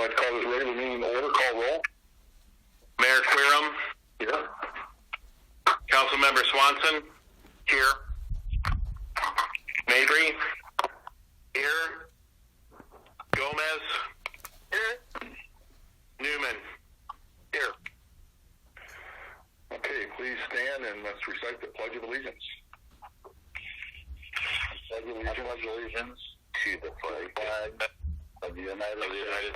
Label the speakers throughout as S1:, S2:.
S1: like to call this regular meeting to order. Call roll.
S2: Mayor Querum.
S1: Here.
S2: Councilmember Swanson. Here. Mabry. Here. Gomez. Here. Newman. Here.
S1: Okay, please stand and let's recite the Pledge of Allegiance.
S3: I pledge allegiance to the flag of the United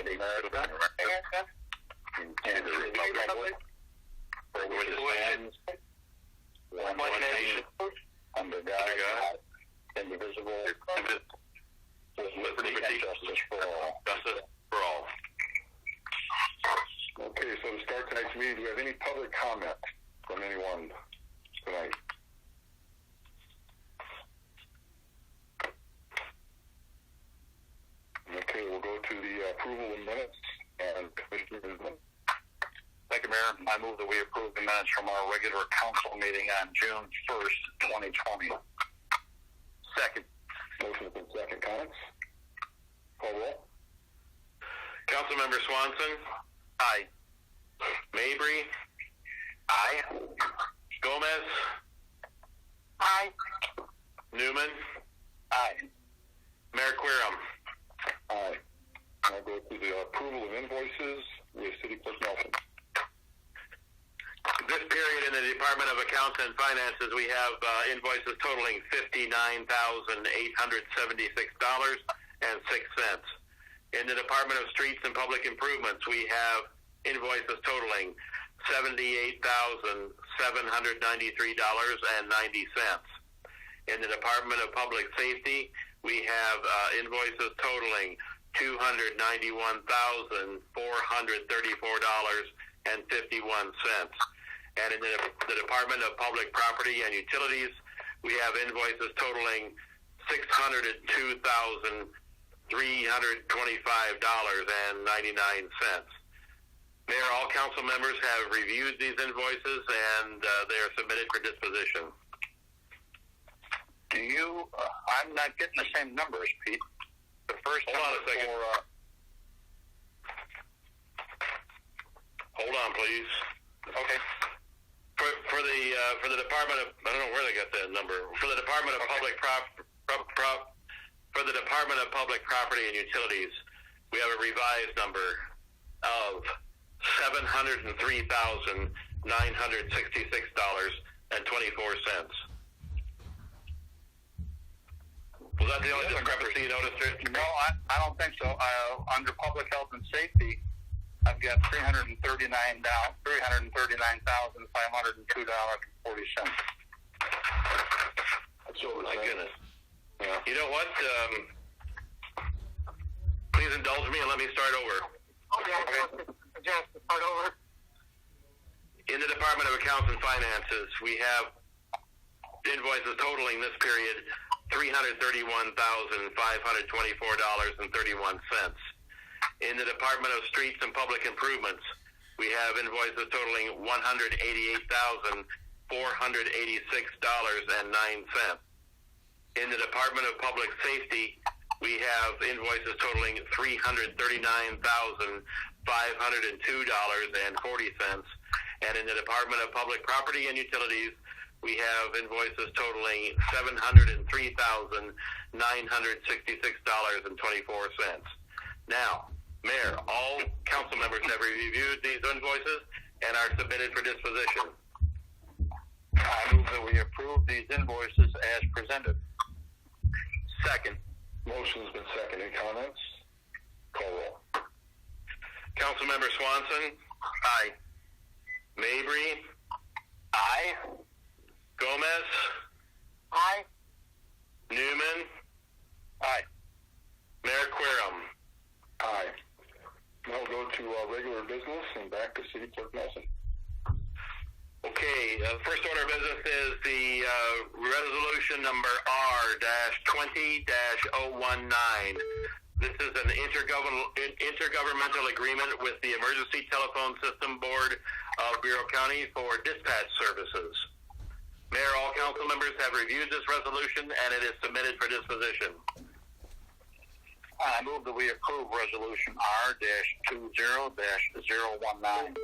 S3: States of America and to the republic for which it stands, one nation, under God, indivisible, with liberty and justice for all.
S2: Justice for all.
S1: Okay, so to start tonight's meeting, do we have any public comment from anyone tonight? Okay, we'll go to the approval of minutes and Commissioner Newman.
S3: Thank you, Mayor. I move that we approve the minutes from our regular council meeting on June 1st, 2020.
S2: Second.
S1: Motion has been second. Comments? Call roll.
S2: Councilmember Swanson. Aye. Mabry. Aye. Gomez.
S4: Aye.
S2: Newman.
S3: Aye.
S2: Mayor Querum.
S1: Aye. I'll go to the approval of invoices with City Clerk Nelson.
S2: This period in the Department of Accounts and Finances, we have invoices totaling $59,876.06. In the Department of Streets and Public Improvements, we have invoices totaling $78,793.90. In the Department of Public Safety, we have invoices totaling $291,434.51. And in the Department of Public Property and Utilities, we have invoices totaling $602,325.99. Mayor, all council members have reviewed these invoices and they are submitted for disposition.
S3: Do you, I'm not getting the same numbers, Pete. The first
S2: Hold on a second. Hold on, please.
S3: Okay.
S2: For the Department of, I don't know where they got that number. For the Department of Public for the Department of Public Property and Utilities, we have a revised number of $703,966.24. Was that the only discrepancy you noticed?
S3: No, I don't think so. Under public health and safety, I've got $339,502.40.
S1: That's what we're
S2: My
S1: saying.
S2: goodness.
S1: Yeah.
S2: You know what? Please indulge me and let me start over.
S4: Just start over.
S2: In the Department of Accounts and Finances, we have invoices totaling this period $331,524.31. In the Department of Streets and Public Improvements, we have invoices totaling $188,486.09. In the Department of Public Safety, we have invoices totaling $339,502.40. And in the Department of Public Property and Utilities, we have invoices totaling $703,966.24. Now, Mayor, all council members have reviewed these invoices and are submitted for disposition.
S3: I move that we approve these invoices as presented.
S2: Second.
S1: Motion's been second. Any comments? Call roll.
S2: Councilmember Swanson. Aye. Mabry.
S3: Aye.
S2: Gomez.
S4: Aye.
S2: Newman.
S3: Aye.
S2: Mayor Querum.
S1: Aye. Now we'll go to regular business and back to City Clerk Nelson.
S2: Okay, first order of business is the resolution number R-20-019. This is an intergovernmental agreement with the Emergency Telephone System Board of Bureau County for dispatch services. Mayor, all council members have reviewed this resolution and it is submitted for disposition.
S3: I move that we approve Resolution R-20-019.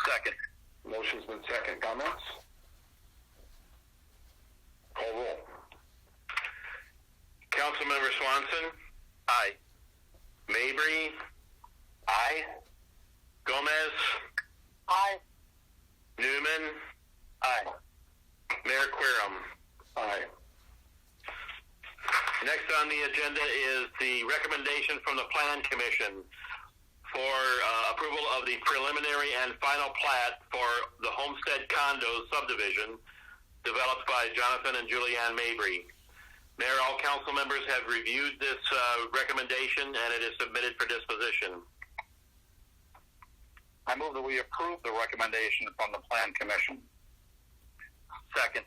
S2: Second.
S1: Motion's been second. Comments? Call roll.
S2: Councilmember Swanson? Aye. Mabry?
S3: Aye.
S2: Gomez?
S4: Aye.
S2: Newman?
S3: Aye.
S2: Mayor Querom?
S1: Aye.
S2: Next on the agenda is the recommendation from the Plan Commission for approval of the preliminary and final plat for the Homestead Condos subdivision developed by Jonathan and Julianne Mabry. Mayor, all council members have reviewed this recommendation and it is submitted for disposition.
S3: I move that we approve the recommendation from the Plan Commission.
S2: Second.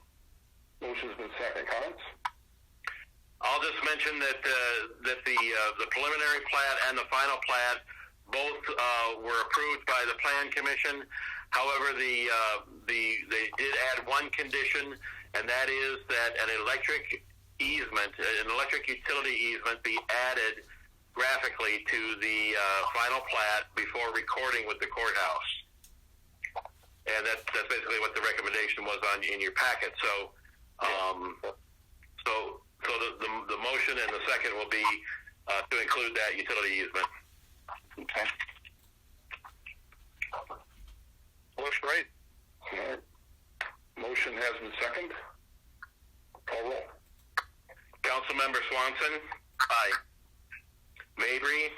S1: Motion's been second. Comments?
S2: I'll just mention that the preliminary plat and the final plat both were approved by the Plan Commission. However, they did add one condition, and that is that an electric utility easement be added graphically to the final plat before recording with the courthouse. And that's basically what the recommendation was in your packet. So, the motion and the second will be to include that utility easement.
S3: Okay. Looks great.
S1: All right. Motion has been second. Call roll.
S2: Councilmember Swanson? Aye. Mabry?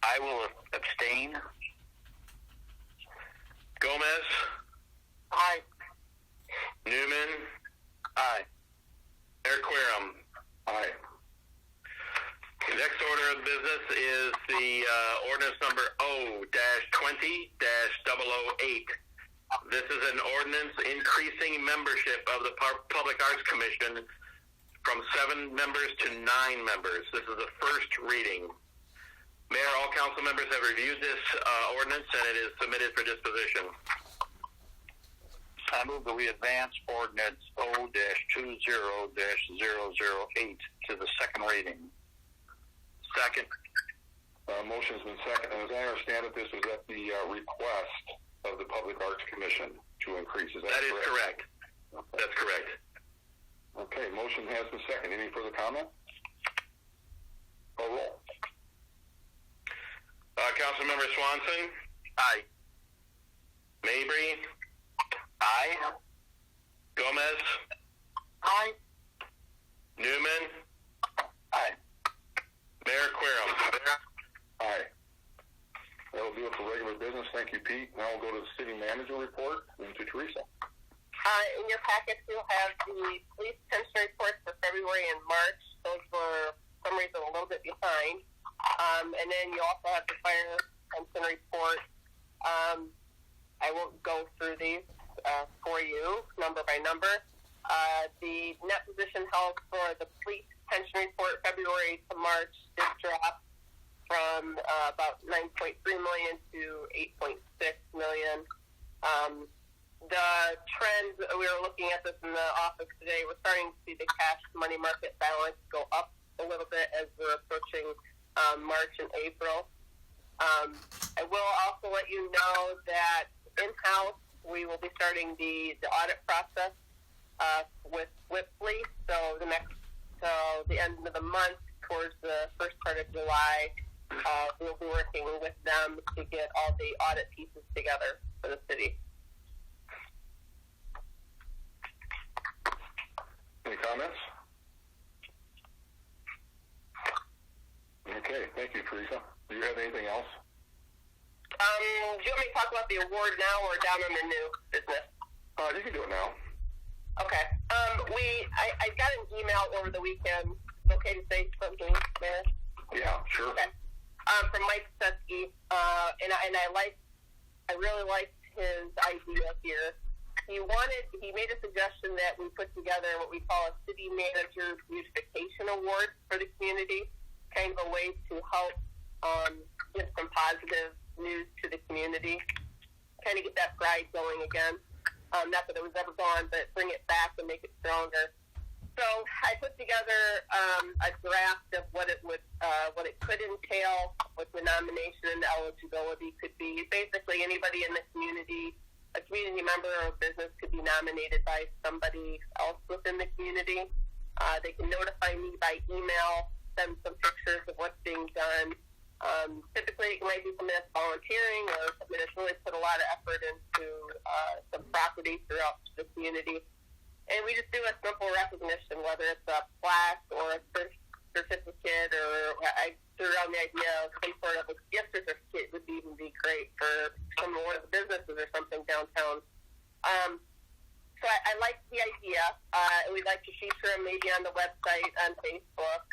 S3: I will abstain.
S2: Gomez?
S4: Aye.
S2: Newman?
S3: Aye.
S2: Mayor Querom?
S1: Aye.
S2: The next order of business is the ordinance number O-20-008. This is an ordinance increasing membership of the Public Arts Commission from 7 members to 9 members. This is the first reading. Mayor, all council members have reviewed this ordinance and it is submitted for disposition.
S3: I move that we advance ordinance O-20-008 to the second reading.
S2: Second.
S1: Motion's been second. And as I understand it, this was at the request of the Public Arts Commission to increase. Is that correct?
S2: That is correct.
S1: Okay.
S2: That's correct.
S1: Okay, motion has been second. Any further comment? Call roll.
S2: Councilmember Swanson? Aye. Mabry?
S3: Aye.
S2: Gomez?
S4: Aye.
S2: Newman?
S3: Aye.
S2: Mayor Querom?
S1: Aye. That'll do it for regular business. Thank you, Pete. Now we'll go to the city manager report and to Teresa.
S4: In your packets, you'll have the police pension reports for February and March. Those were, for some reason, a little bit behind. And then you also have the fire pension report. I won't go through these for you, number by number. The net position held for the police pension report February to March did drop from about $9.3 million to $8.6 million. The trend, we were looking at this in the office today, we're starting to see the cash money market balance go up a little bit as we're approaching March and April. I will also let you know that in-house we will be starting the audit process with Whipley. So the end of the month towards the first part of July, we'll be working with them to get all the audit pieces together for the city.
S1: Any comments? Okay, thank you, Teresa. Do you have anything else?
S4: Do you want me to talk about the award now or down under new business?
S1: You can do it now.
S4: Okay. I got an email over the weekend. Okay to say something, Mayor?
S1: Yeah, sure.
S4: Okay. From Mike Setsky, and I really liked his idea here. He made a suggestion that we put together what we call a city manager beautification award for the community, kind of a way to help give some positive news to the community, kind of get that pride going again. Not that it was ever gone, but bring it back and make it stronger. So I put together a draft of what it could entail, what the nomination and eligibility could be. Basically, anybody in the community, a community member or business, could be nominated by somebody else within the community. They can notify me by email, send some pictures of what's being done. Typically, it might be something that's volunteering or something that's really put a lot of effort into some property throughout the community. And we just do a simple recognition, whether it's a plaque or a certificate, or I threw around the idea of some sort of a gift certificate would even be great for one of the businesses or something downtown. So I like the idea. We'd like to feature them maybe on the website, on Facebook,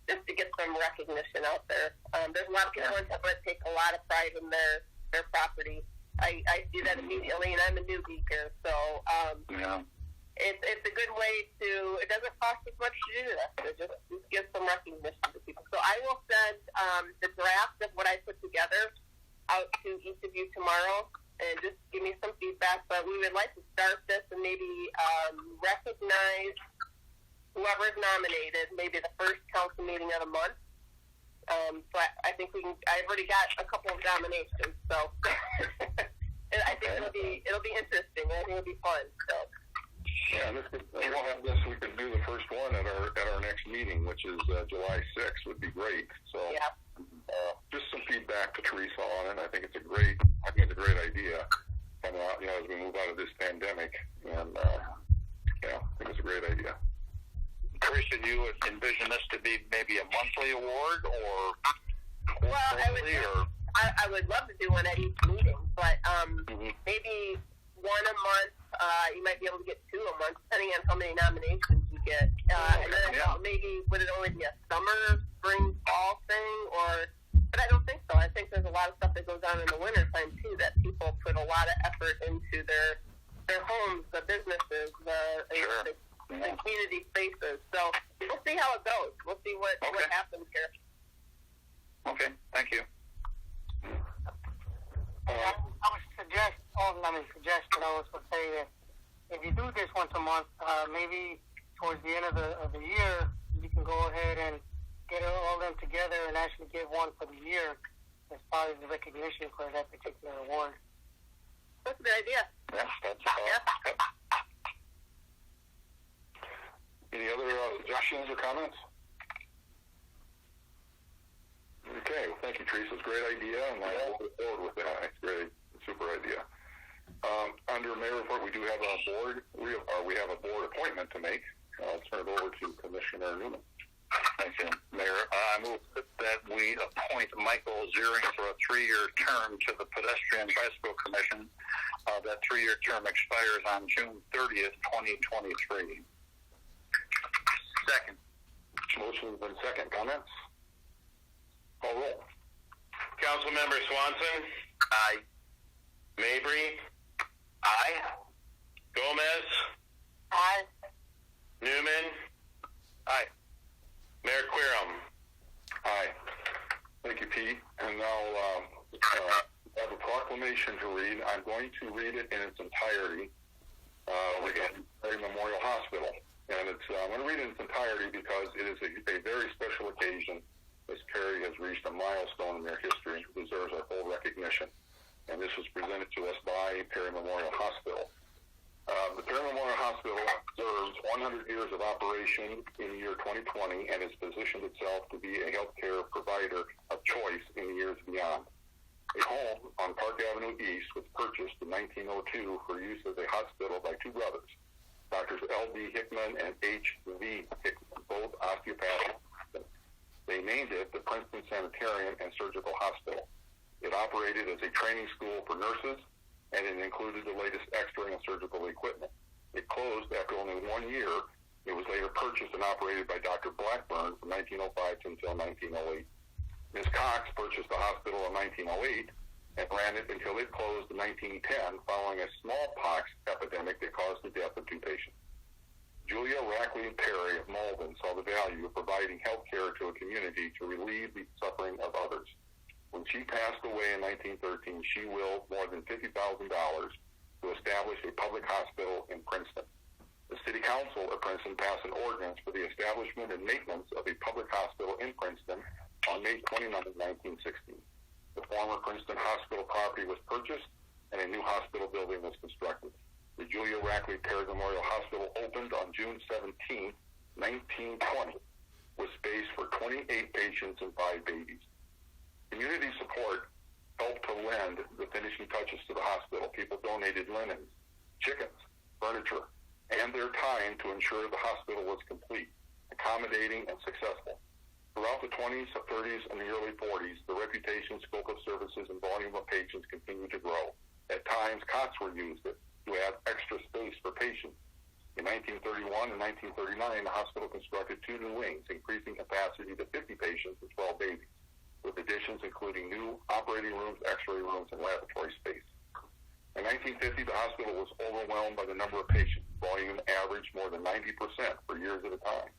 S4: just to get some recognition out there. There's a lot of people in town that take a lot of pride in their property. I do that immediately, and I'm a newbie here, so it's a good way to. It doesn't cost as much to do this. It just gives some recognition to people. So I will send the draft of what I put together out to each of you tomorrow, and just give me some feedback. But we would like to start this and maybe recognize whoever is nominated, maybe the first council meeting of the month. So I think we can. I've already got a couple of nominations, so I think it'll be interesting. I think it'll be fun. So.
S1: Yeah, we'll have this. We could do the first one at our next meeting, which is July 6th. Would be great. So, just some feedback to Teresa on it. I think it's a great idea. And as we move out of this pandemic, and I think it's a great idea.
S3: Teresa, do you envision this to be maybe a monthly award or
S4: quarterly? I would love to do one at each meeting, but maybe one a month. You might be able to get 2 a month, depending on how many nominations you get. And then maybe would it only be a summer, spring, fall thing, but I don't think so. I think there's a lot of stuff that goes on in the wintertime too, that people put a lot of effort into their homes, the businesses, the community spaces. So we'll see how it goes. We'll see what happens here.
S3: Okay, thank you.
S5: I was going to say that if you do this once a month, maybe towards the end of the year, you can go ahead and get all of them together and actually give one for the year as part of the recognition for that particular award.
S4: That's a good idea.
S3: Yes, that's
S1: Any other suggestions or comments? Okay, well, thank you, Teresa. It's a great idea, and I will move forward with that. It's great, super idea. Under Mayor Report, we do have a board. We have a board appointment to make. I'll turn it over to Commissioner Newman.
S3: Thank you, Mayor. I move that we appoint Michael Ziering for a 3-year term to the Pedestrian Bicycle Commission. That 3-year term expires on June 30th, 2023.
S2: Second.
S1: Motion's been second. Comments? Call roll.
S2: Councilmember Swanson?
S3: Aye.
S2: Mabry?
S3: Aye.
S2: Gomez?
S4: Aye.
S2: Newman?
S3: Aye.
S2: Mayor Querom?
S1: Aye. Thank you, Pete. And now I have a proclamation to read. I'm going to read it in its entirety regarding Perry Memorial Hospital. And I'm going to read it in its entirety because it is a very special occasion, as Perry has reached a milestone in their history and deserves our full recognition. And this was presented to us by Perry Memorial Hospital. The Perry Memorial Hospital observes 100 years of operation in the year 2020 and has positioned itself to be a healthcare provider of choice in the years beyond. A home on Park Avenue East was purchased in 1902 for use as a hospital by 2 brothers, Doctors L.D. Hickman and H.V. Hickman, both osteopathic. They named it the Princeton Sanitarium and Surgical Hospital. It operated as a training school for nurses, and it included the latest X-ray and surgical equipment. It closed after only 1 year. It was later purchased and operated by Dr. Blackburn from 1905 until 1908. Ms. Cox purchased the hospital in 1908 and ran it until it closed in 1910 following a smallpox epidemic that caused the death of 2 patients. Julia Rackley Perry of Malden saw the value of providing health care to a community to relieve the suffering of others. When she passed away in 1913, she willed more than $50,000 to establish a public hospital in Princeton. The City Council of Princeton passed an ordinance for the establishment and maintenance of a public hospital in Princeton on May 29, 1960. The former Princeton Hospital property was purchased and a new hospital building was constructed. The Julia Rackley Perry Memorial Hospital opened on June 17, 1920, with space for 28 patients and 5 babies. Community support helped to lend the finishing touches to the hospital. People donated linens, chickens, furniture, and their time to ensure the hospital was complete, accommodating, and successful. Throughout the 20s, 30s, and the early 40s, the reputation, scope of services, and volume of patients continued to grow. At times, cots were used to add extra space for patients. In 1931 and 1939, the hospital constructed 2 new wings, increasing capacity to 50 patients and 12 babies, with additions including new operating rooms, x-ray rooms, and laboratory space. In 1950, the hospital was overwhelmed by the number of patients. Volume averaged more than 90% for years at a time.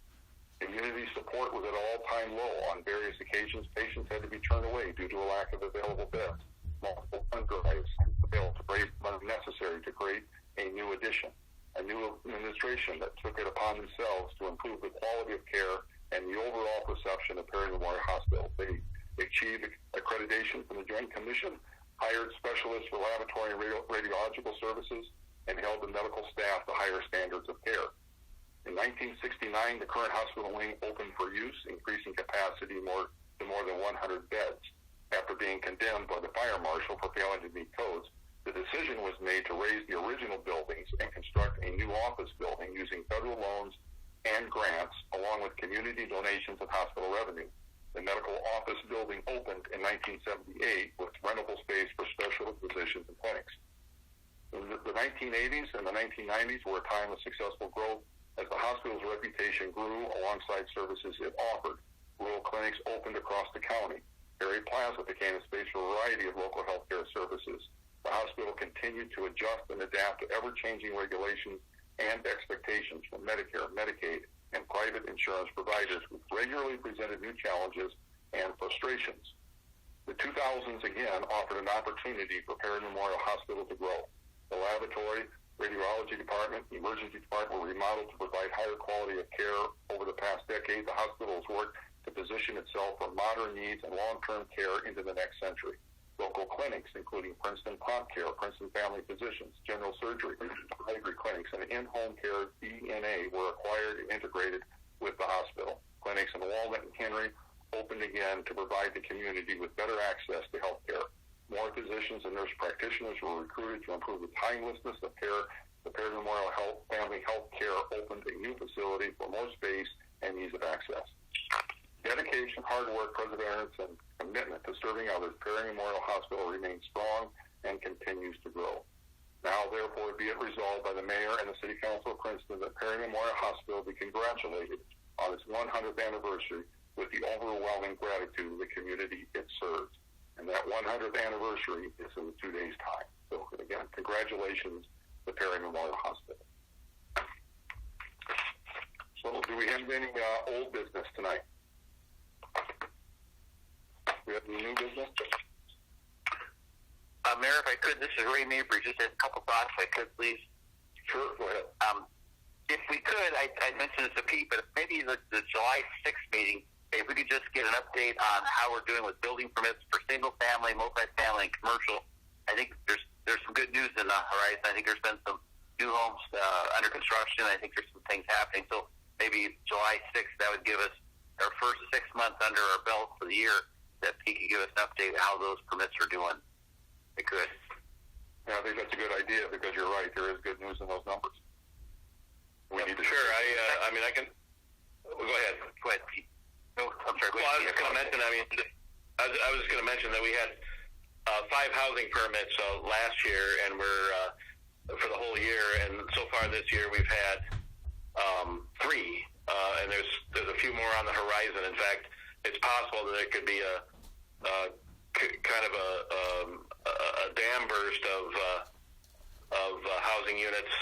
S1: Community support was at an all-time low. On various occasions, patients had to be turned away due to a lack of available beds. Multiple fund drives failed to raise money necessary to create a new addition. A new administration that took it upon themselves to improve the quality of care and the overall perception of Perry Memorial Hospital. They achieved accreditation from the Joint Commission, hired specialists for laboratory and radiological services, and held the medical staff to higher standards of care. In 1969, the current hospital wing opened for use, increasing capacity to more than 100 beds. After being condemned by the fire marshal for failing to meet codes, the decision was made to raise the original buildings and construct a new office building using federal loans and grants, along with community donations and hospital revenue. The medical office building opened in 1978 with rentable space for specialist physicians and clinics. In the 1980s and the 1990s were a time of successful growth as the hospital's reputation grew alongside services it offered. Rural clinics opened across the county. Perry Plaza became a space for a variety of local health care services. The hospital continued to adjust and adapt to ever-changing regulations and expectations from Medicare, Medicaid, and private insurance providers, which regularly presented new challenges and frustrations. The 2000s again offered an opportunity for Perry Memorial Hospital to grow. The laboratory, radiology department, emergency department were remodeled to provide higher quality of care. Over the past decade, the hospital has worked to position itself for modern needs and long-term care into the next century. Local clinics, including Princeton Prompt Care, Princeton Family Physicians, General Surgery, Library Clinics, and in-home care DNA were acquired and integrated with the hospital. Clinics in Walnut and Henry opened again to provide the community with better access to health care. More physicians and nurse practitioners were recruited to improve the timelessness of care. The Perry Memorial Family Health Care opened a new facility for more space and ease of access. Dedication, hard work, perseverance, and commitment to serving others, Perry Memorial Hospital remains strong and continues to grow. Now, therefore, be it resolved by the Mayor and the City Council of Princeton that Perry Memorial Hospital be congratulated on its 100th anniversary with the overwhelming gratitude of the community it serves. And that 100th anniversary is in 2 days' time. So, again, congratulations to Perry Memorial Hospital. So, do we have any old business tonight? We have any new business?
S3: Mayor, if I could, this is Ray Mabry. Just a couple thoughts, if I could, please.
S1: Sure, go ahead.
S3: If we could, I mentioned this to Pete, but maybe the July 6th meeting, if we could just get an update on how we're doing with building permits for single-family, multi-family, and commercial. I think there's some good news in the horizon. I think there's been some new homes under construction. I think there's some things happening. So maybe July 6th, that would give us our first 6 months under our belt for the year, that Pete could give us an update on how those permits are doing. It could.
S1: Yeah, I think that's a good idea because you're right. There is good news in those numbers. We need to
S2: sure. I mean, I can. Well, go ahead.
S3: Go ahead, Pete. No, I'm sorry.
S2: Well, I was just going to mention. I mean, I was just going to mention that we had 5 housing permits last year, and we're for the whole year. And so far this year, we've had 3, and there's a few more on the horizon. In fact, it's possible that there could be a kind of a dam burst of housing units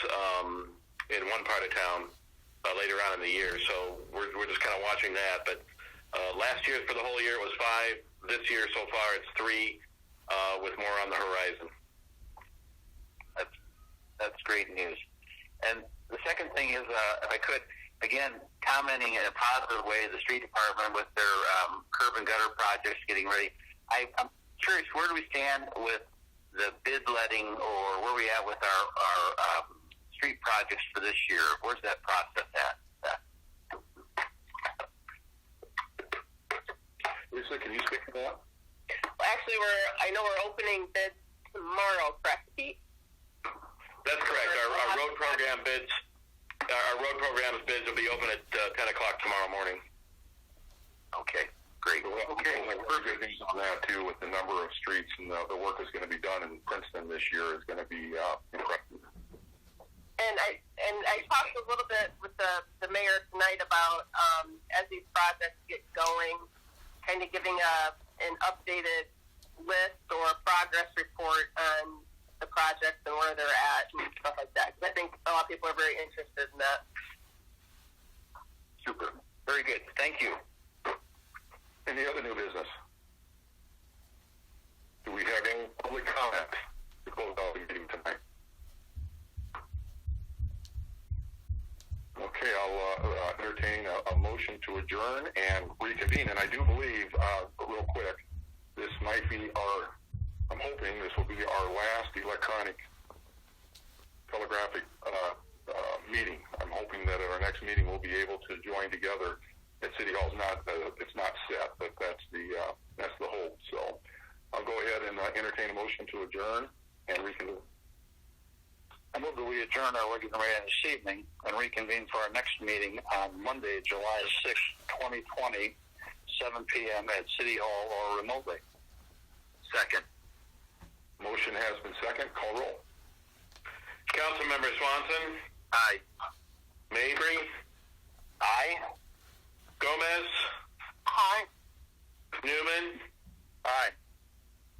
S2: in one part of town later on in the year. So we're just kind of watching that. But last year for the whole year it was 5. This year so far it's 3, with more on the horizon.
S3: That's great news. And the second thing is, if I could, again, commenting in a positive way, the street department with their curb and gutter projects getting ready. I'm curious, where do we stand with the bid letting, or where are we at with our street projects for this year? Where's that process at?
S1: Lisa, can you speak to that?
S4: Well, actually, I know we're opening bids tomorrow, correct, Pete?
S2: That's correct. Our road program bids, will be open at 10 o'clock tomorrow morning.
S3: Okay, great.
S1: Okay, we're good things on that too, with the number of streets and the work that's going to be done in Princeton this year is going to be incredible.
S4: And I talked a little bit with the mayor tonight about as these projects get going, kind of giving an updated list or a progress report on the projects and where they're at and stuff like that. Because I think a lot of people are very interested in that.
S3: Super. Very good. Thank you.
S1: Any other new business? Do we have any public comment to close out the meeting tonight? Okay, I'll entertain a motion to adjourn and reconvene. And I do believe, real quick, this might be I'm hoping this will be our last electronic telegraphic meeting. I'm hoping that at our next meeting we'll be able to join together at City Hall. It's not set, but that's the hope. So I'll go ahead and entertain a motion to adjourn and reconvene.
S3: I move that we adjourn our regular meeting this evening and reconvene for our next meeting on Monday, July 6, 2020, 7 p.m. at City Hall or remotely. Second.
S1: Motion has been second. Call roll.
S2: Councilmember Swanson?
S3: Aye.
S2: Mabry?
S3: Aye.
S2: Gomez?
S5: Aye.
S2: Newman?
S3: Aye.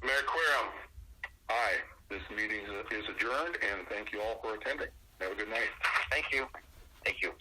S2: Mayor Querom?
S1: Aye. This meeting is adjourned, and thank you all for attending. Have a good night.
S3: Thank you. Thank you.